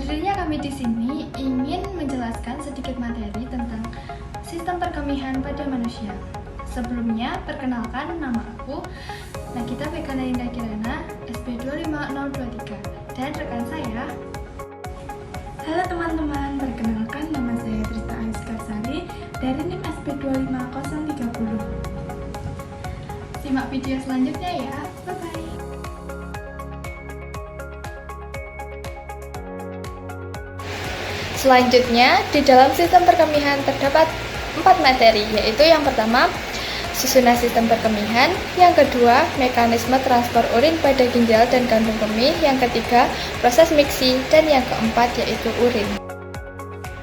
Berdirinya kami di sini ingin menjelaskan sedikit materi tentang sistem perkemihan pada manusia. Sebelumnya, perkenalkan nama aku Nagita Bekana Indah Kirana, SP25023, dan rekan saya. Halo teman-teman, perkenalkan nama saya Trista Aiskarsari dari NIM SP25030. Simak video selanjutnya ya, bye-bye. Selanjutnya, di dalam sistem perkemihan terdapat 4 materi, yaitu yang pertama, susunan sistem perkemihan, yang kedua, mekanisme transfer urin pada ginjal dan kandung kemih, yang ketiga, proses miksi, dan yang keempat yaitu urin.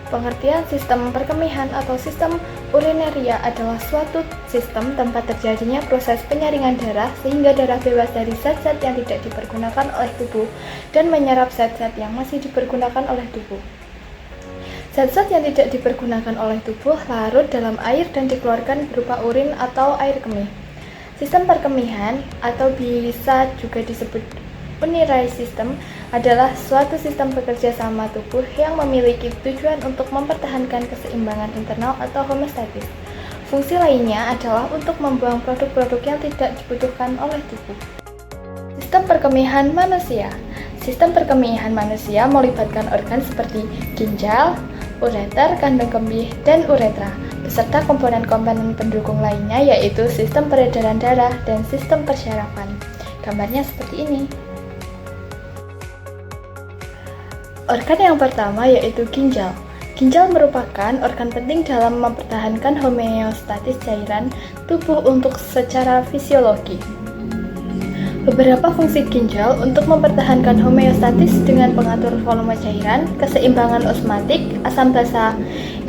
Pengertian sistem perkemihan atau sistem urineria adalah suatu sistem tempat terjadinya proses penyaringan darah sehingga darah bebas dari zat-zat yang tidak dipergunakan oleh tubuh dan menyerap zat-zat yang masih dipergunakan oleh tubuh. Zat-zat yang tidak dipergunakan oleh tubuh larut dalam air dan dikeluarkan berupa urin atau air kemih. Sistem perkemihan atau bisa juga disebut urinary system adalah suatu sistem bekerja sama tubuh yang memiliki tujuan untuk mempertahankan keseimbangan internal atau homeostatis. Fungsi lainnya adalah untuk membuang produk-produk yang tidak dibutuhkan oleh tubuh. Sistem perkemihan manusia. Sistem perkemihan manusia melibatkan organ seperti ginjal, ureter, kandung kemih, dan uretra, beserta komponen-komponen pendukung lainnya yaitu sistem peredaran darah dan sistem persyarafan. Gambarnya seperti ini. Organ yang pertama yaitu ginjal. Ginjal merupakan organ penting dalam mempertahankan homeostatis cairan tubuh untuk secara fisiologi. Beberapa fungsi ginjal untuk mempertahankan homeostatis dengan pengatur volume cairan, keseimbangan osmotik, asam basa,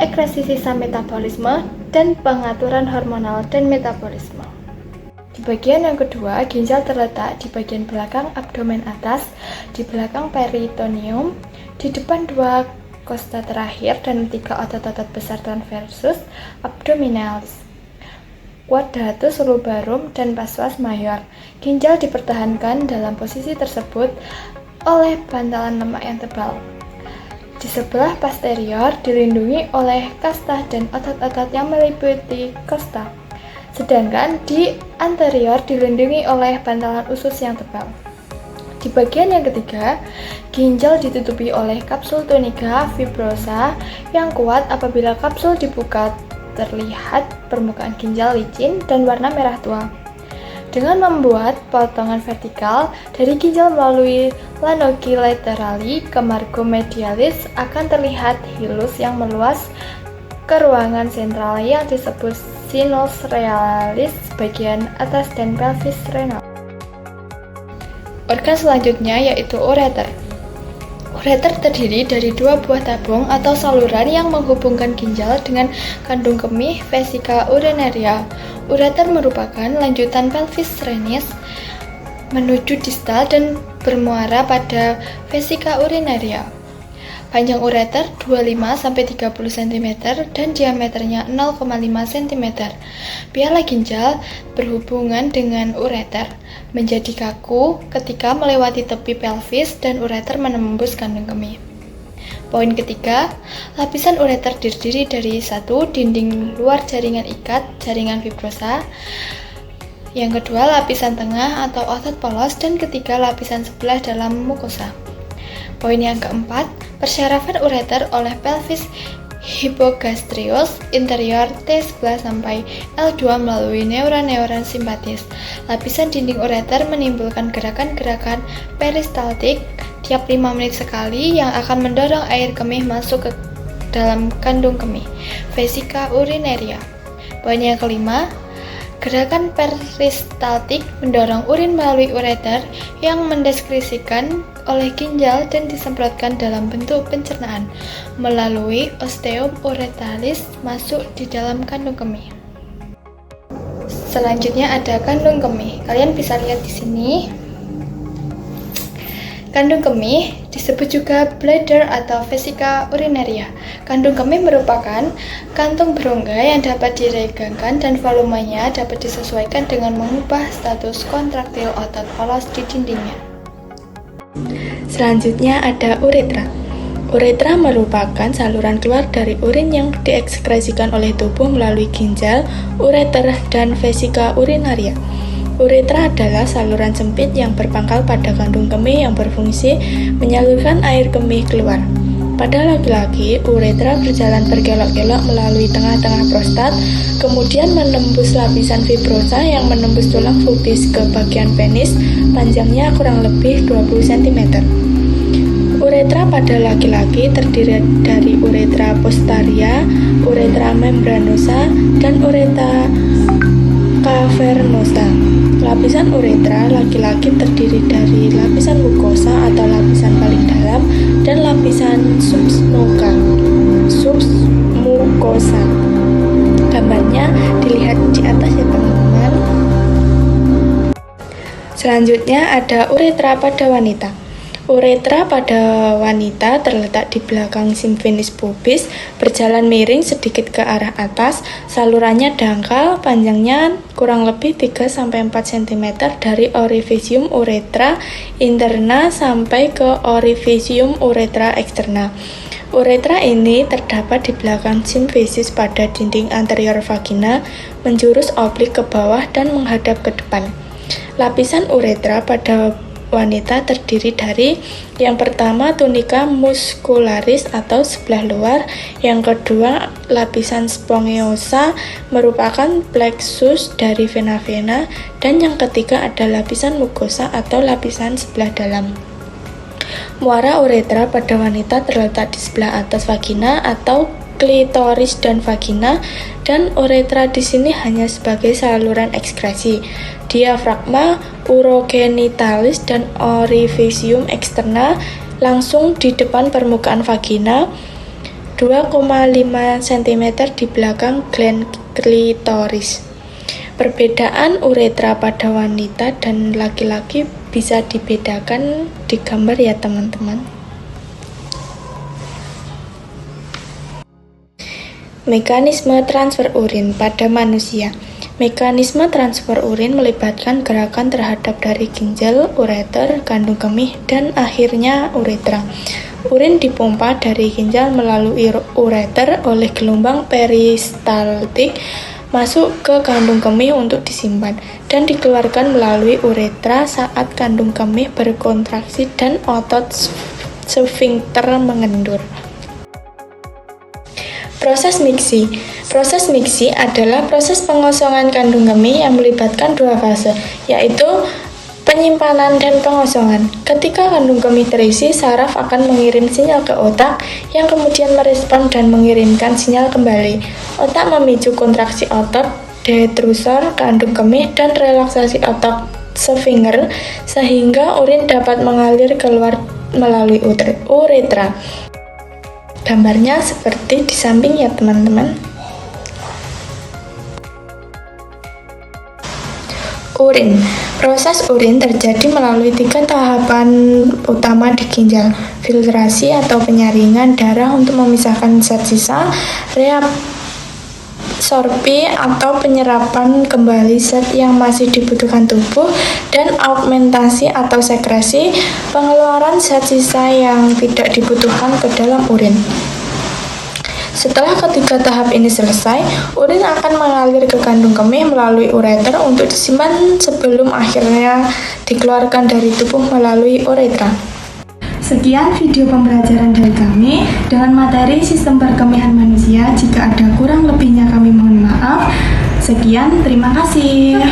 ekresi sisa metabolisme, dan pengaturan hormonal dan metabolisme. Di bagian yang kedua, ginjal terletak di bagian belakang abdomen atas, di belakang peritoneum, di depan 2 kosta terakhir dan 3 otot-otot besar transversus abdominalis, quadratus lumborum, dan psoas major. Ginjal dipertahankan dalam posisi tersebut oleh bantalan lemak yang tebal. Di sebelah posterior dilindungi oleh kasta dan otot-otot yang meliputi kosta, sedangkan di anterior dilindungi oleh bantalan usus yang tebal. Di bagian yang ketiga, ginjal ditutupi oleh kapsul tunika fibrosa yang kuat. Apabila kapsul dibuka, terlihat permukaan ginjal licin dan warna merah tua. Dengan membuat potongan vertikal dari ginjal melalui lanoki laterali ke margo medialis, akan terlihat hilus yang meluas ke ruangan sentral yang disebut sinus realis bagian atas dan pelvis renal. Organ selanjutnya yaitu ureter. Ureter terdiri dari 2 buah tabung atau saluran yang menghubungkan ginjal dengan kandung kemih vesika urinaria. Ureter merupakan lanjutan pelvis renis menuju distal dan bermuara pada vesika urinaria. Panjang ureter 25-30 cm dan diameternya 0,5 cm. Piala ginjal berhubungan dengan ureter menjadi kaku ketika melewati tepi pelvis dan ureter menembus kandung kemih. Poin ketiga, lapisan ureter terdiri dari 1. Dinding luar jaringan ikat, jaringan fibrosa. Yang kedua, lapisan tengah atau otot polos, dan ketiga, lapisan sebelah dalam mukosa. Poin yang keempat, persyarafan ureter oleh pelvis hypogastrius interior T11 sampai L2 melalui neuron-neuron simpatis. Lapisan dinding ureter menimbulkan gerakan-gerakan peristaltik tiap 5 menit sekali yang akan mendorong air kemih masuk ke dalam kandung kemih, vesika urinaria. Poin yang kelima, gerakan peristaltik mendorong urin melalui ureter yang mendeskripsikan oleh ginjal dan disemprotkan dalam bentuk pencernaan melalui osteum uretalis masuk di dalam kandung kemih. Selanjutnya ada kandung kemih. Kalian bisa lihat di sini. Kandung kemih disebut juga bladder atau vesika urinaria. Kandung kemih merupakan kantung berongga yang dapat diregangkan dan volumenya dapat disesuaikan dengan mengubah status kontraktil otot polos di dindingnya. Selanjutnya ada uretra. Uretra merupakan saluran keluar dari urin yang diekskresikan oleh tubuh melalui ginjal, ureter, dan vesika urinaria. Uretra adalah saluran sempit yang berpangkal pada kandung kemih yang berfungsi menyalurkan air kemih keluar. Pada laki-laki, uretra berjalan berkelok-kelok melalui tengah-tengah prostat, kemudian menembus lapisan fibrosa yang menembus tulang pubis ke bagian penis, panjangnya kurang lebih 20 cm. Uretra pada laki-laki terdiri dari uretra postaria, uretra membranosa, dan uretra cavernosa. Lapisan uretra laki-laki terdiri dari lapisan mukosa atau lapisan paling dalam dan lapisan submukosa. Gambarnya dilihat di atas ya teman-teman. Selanjutnya ada uretra pada wanita. Uretra pada wanita terletak di belakang simfinis pubis, berjalan miring sedikit ke arah atas, salurannya dangkal, panjangnya kurang lebih 3-4 cm dari orifisium uretra interna sampai ke orifisium uretra eksterna. Uretra ini terdapat di belakang simfisis pada dinding anterior vagina, menjurus oblik ke bawah dan menghadap ke depan. Lapisan uretra pada wanita terdiri dari yang pertama tunika muscularis atau sebelah luar, yang kedua lapisan spongiosum merupakan plexus dari vena-vena, dan yang ketiga ada lapisan mukosa atau lapisan sebelah dalam. Muara uretra pada wanita terletak di sebelah atas vagina atau klitoris dan vagina, dan uretra di sini hanya sebagai saluran ekskresi. Diafragma, urogenitalis, dan orifisium eksterna langsung di depan permukaan vagina, 2,5 cm di belakang gland klitoris. Perbedaan uretra pada wanita dan laki-laki bisa dibedakan di gambar ya teman-teman. Mekanisme transfer urin pada manusia. Mekanisme transfer urin melibatkan gerakan terhadap dari ginjal, ureter, kandung kemih, dan akhirnya uretra. Urin dipompa dari ginjal melalui ureter oleh gelombang peristaltik masuk ke kandung kemih untuk disimpan, dan dikeluarkan melalui uretra saat kandung kemih berkontraksi dan otot sfinkter mengendur. Proses miksi. Proses miksi adalah proses pengosongan kandung kemih yang melibatkan dua fase, yaitu penyimpanan dan pengosongan. Ketika kandung kemih terisi, saraf akan mengirim sinyal ke otak yang kemudian merespon dan mengirimkan sinyal kembali. Otak memicu kontraksi otot detrusor kandung kemih dan relaksasi otot sfinkter sehingga urin dapat mengalir keluar melalui uretra. Gambarnya seperti di samping ya teman-teman. Urin. Proses urin terjadi melalui 3 tahapan utama di ginjal: filtrasi atau penyaringan darah untuk memisahkan zat sisa, reabsorpsi atau penyerapan kembali zat yang masih dibutuhkan tubuh, dan augmentasi atau sekresi, pengeluaran zat sisa yang tidak dibutuhkan ke dalam urin. Setelah ketiga tahap ini selesai, urin akan mengalir ke kandung kemih melalui ureter untuk disimpan sebelum akhirnya dikeluarkan dari tubuh melalui uretra. Sekian video pembelajaran dari kami dengan materi sistem perkemihan manusia. Jika ada kurang lebihnya kami mohon maaf. Sekian, terima kasih.